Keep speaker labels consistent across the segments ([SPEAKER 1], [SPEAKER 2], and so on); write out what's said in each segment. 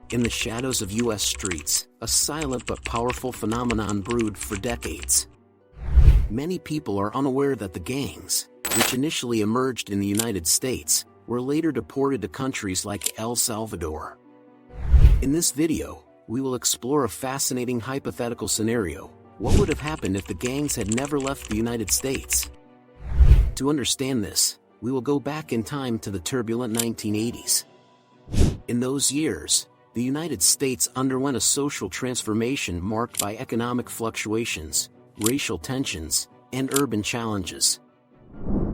[SPEAKER 1] In the shadows of U.S. streets, a silent but powerful phenomenon brewed for decades. Many people are unaware that the gangs, which initially emerged in the United States, were later deported to countries like El Salvador. In this video, we will explore a fascinating hypothetical scenario. What would have happened if the gangs had never left the United States? To understand this, we will go back in time to the turbulent 1980s. In those years, the United States underwent a social transformation marked by economic fluctuations, racial tensions, and urban challenges.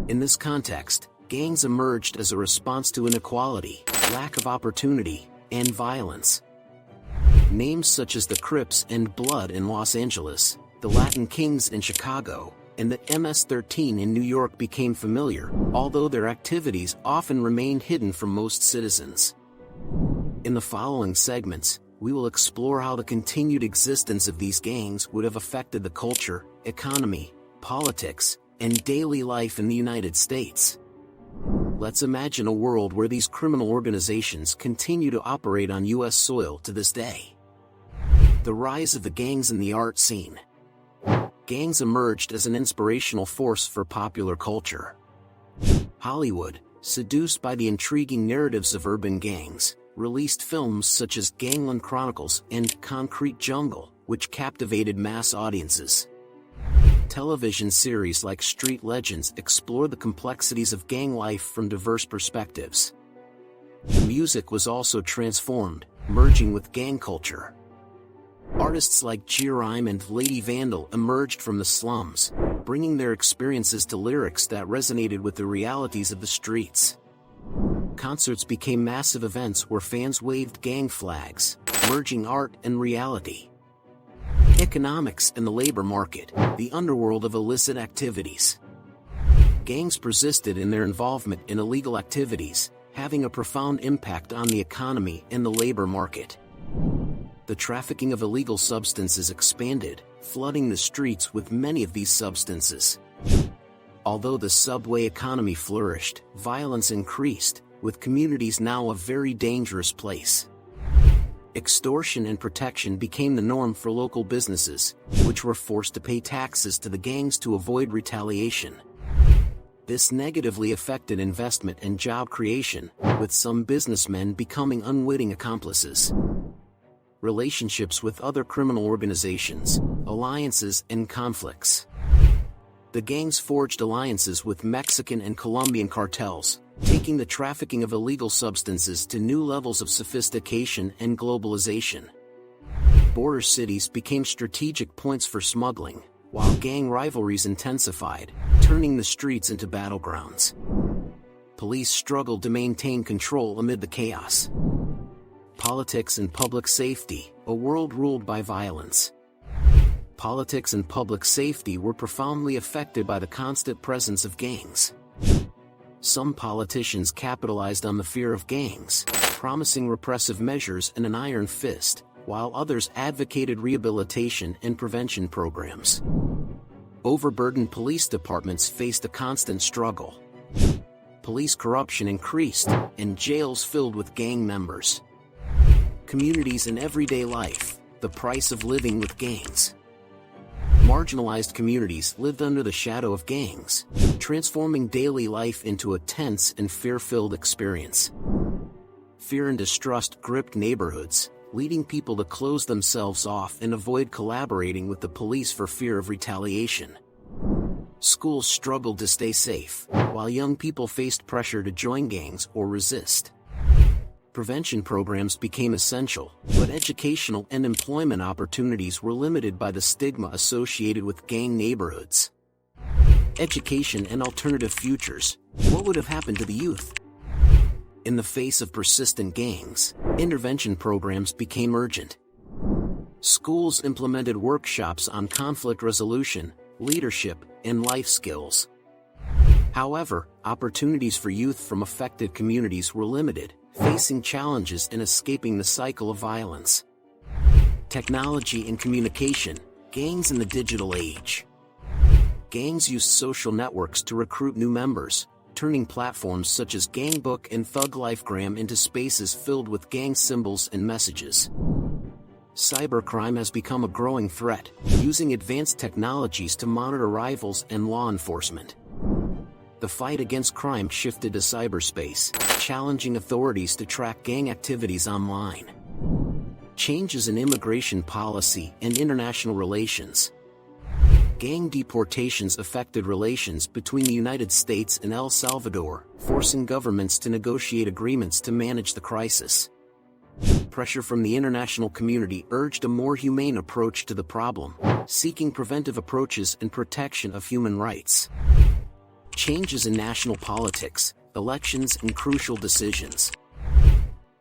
[SPEAKER 1] In this context, gangs emerged as a response to inequality, lack of opportunity, and violence. Names such as the Crips and Blood in Los Angeles, the Latin Kings in Chicago, and the MS-13 in New York became familiar, although their activities often remained hidden from most citizens. In the following segments, we will explore how the continued existence of these gangs would have affected the culture, economy, politics, and daily life in the United States. Let's imagine a world where these criminal organizations continue to operate on U.S. soil to this day. The rise of the gangs in the art scene. Gangs emerged as an inspirational force for popular culture. Hollywood, seduced by the intriguing narratives of urban gangs, released films such as Gangland Chronicles and Concrete Jungle, which captivated mass audiences. Television series like Street Legends explore the complexities of gang life from diverse perspectives. Music was also transformed, merging with gang culture. Artists like G-Rhyme and Lady Vandal emerged from the slums, bringing their experiences to lyrics that resonated with the realities of the streets. Concerts became massive events where fans waved gang flags, merging art and reality. Economics and the labor market, the underworld of illicit activities. Gangs persisted in their involvement in illegal activities, having a profound impact on the economy and the labor market. The trafficking of illegal substances expanded, flooding the streets with many of these substances. Although the subway economy flourished, violence increased, with communities now a very dangerous place. Extortion and protection became the norm for local businesses, which were forced to pay taxes to the gangs to avoid retaliation. This negatively affected investment and job creation, with some businessmen becoming unwitting accomplices. Relationships with other criminal organizations, alliances and conflicts. The gangs forged alliances with Mexican and Colombian cartels, taking the trafficking of illegal substances to new levels of sophistication and globalization. Border cities became strategic points for smuggling, while gang rivalries intensified, turning the streets into battlegrounds. Police struggled to maintain control amid the chaos. Politics and public safety, a world ruled by violence. Politics and public safety were profoundly affected by the constant presence of gangs. Some politicians capitalized on the fear of gangs, promising repressive measures and an iron fist, while others advocated rehabilitation and prevention programs. Overburdened police departments faced a constant struggle. Police corruption increased, and jails filled with gang members. Communities in everyday life, the price of living with gangs. Marginalized communities lived under the shadow of gangs, transforming daily life into a tense and fear-filled experience. Fear and distrust gripped neighborhoods, leading people to close themselves off and avoid collaborating with the police for fear of retaliation. Schools struggled to stay safe, while young people faced pressure to join gangs or resist. Prevention programs became essential, but educational and employment opportunities were limited by the stigma associated with gang neighborhoods. Education and alternative futures. What would have happened to the youth? In the face of persistent gangs, intervention programs became urgent. Schools implemented workshops on conflict resolution, leadership, and life skills. However, opportunities for youth from affected communities were limited, facing challenges in escaping the cycle of violence. Technology and communication, gangs in the digital age. Gangs used social networks to recruit new members, turning platforms such as Gangbook and Thug Lifegram into spaces filled with gang symbols and messages. Cybercrime has become a growing threat, using advanced technologies to monitor rivals and law enforcement. The fight against crime shifted to cyberspace, challenging authorities to track gang activities online. Changes in immigration policy and international relations. Gang deportations affected relations between the United States and El Salvador, forcing governments to negotiate agreements to manage the crisis. Pressure from the international community urged a more humane approach to the problem, seeking preventive approaches and protection of human rights. Changes in national politics, elections, and crucial decisions.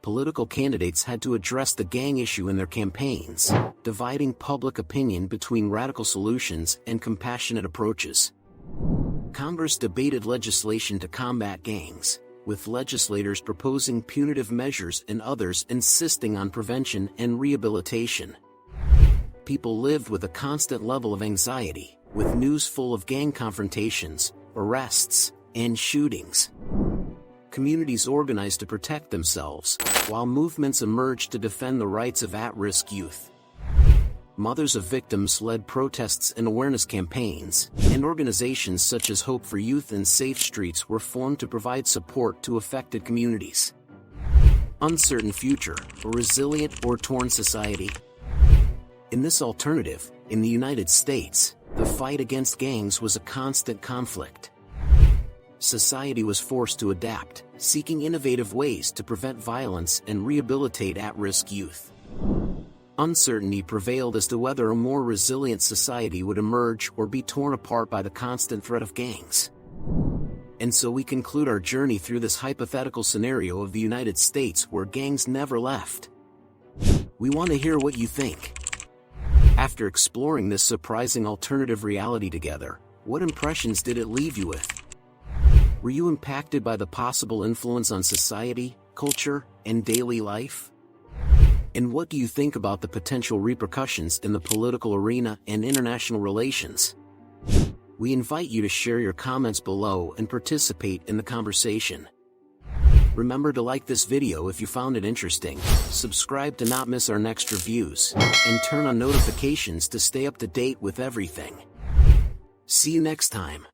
[SPEAKER 1] Political candidates had to address the gang issue in their campaigns, dividing public opinion between radical solutions and compassionate approaches. Congress debated legislation to combat gangs, with legislators proposing punitive measures and others insisting on prevention and rehabilitation. People lived with a constant level of anxiety, with news full of gang confrontations, arrests, and shootings. Communities organized to protect themselves, while movements emerged to defend the rights of at-risk youth. Mothers of victims led protests and awareness campaigns, and organizations such as Hope for Youth and Safe Streets were formed to provide support to affected communities. Uncertain future, a resilient or torn society. In this alternative, in the United States, the fight against gangs was a constant conflict. Society was forced to adapt, seeking innovative ways to prevent violence and rehabilitate at-risk youth. Uncertainty prevailed as to whether a more resilient society would emerge or be torn apart by the constant threat of gangs. And so we conclude our journey through this hypothetical scenario of the United States where gangs never left. We want to hear what you think. After exploring this surprising alternative reality together, what impressions did it leave you with? Were you impacted by the possible influence on society, culture, and daily life? And what do you think about the potential repercussions in the political arena and international relations? We invite you to share your comments below and participate in the conversation. Remember to like this video if you found it interesting, subscribe to not miss our next reviews, and turn on notifications to stay up to date with everything. See you next time.